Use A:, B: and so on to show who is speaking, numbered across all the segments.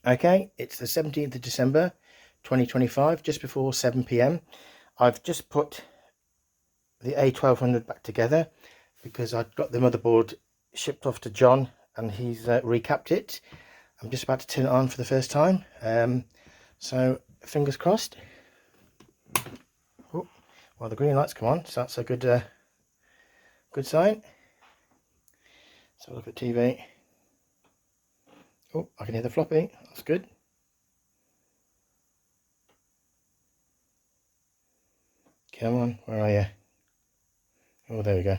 A: Okay, it's the 17th of December 2025, just before 7 p.m. I've just put the A1200 back together because I've got the motherboard shipped off to John and he's recapped it. I'm just about to turn it on for the first time, so fingers crossed. Oh, well, the green lights come on, so that's a good good sign. Let's have a look at TV. Oh, I can hear the floppy, that's good. Come on, where are you? Oh, there we go.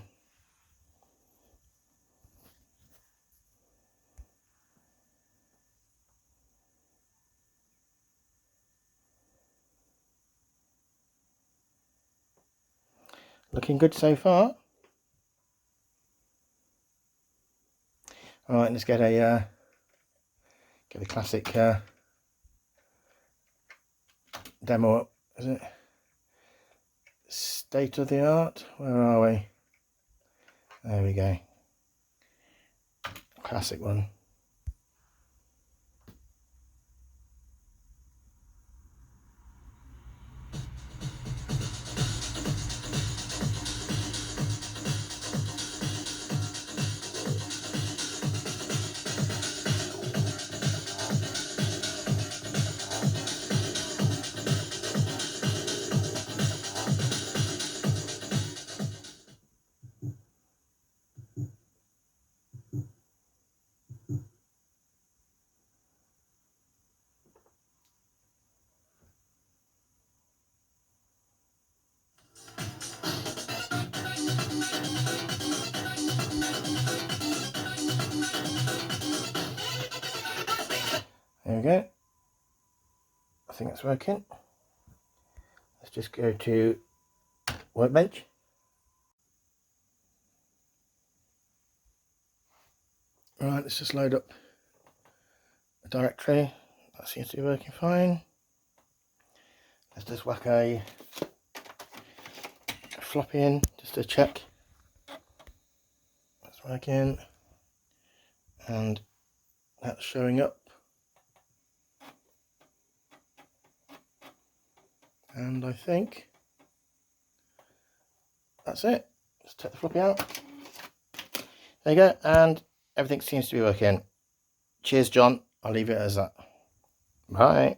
A: Looking good so far. All right, let's get a classic demo up. Is it state of the art? Where are we? There we go. Classic one. There we go. I think that's working. Let's just go to Workbench. Right, let's just load up a directory. That seems to be working fine. Let's just whack a floppy in just to check that's working, and that's showing up. And I think that's it. Just take the floppy out. There you go, and everything seems to be working. Cheers, John. I'll leave it as that. Bye.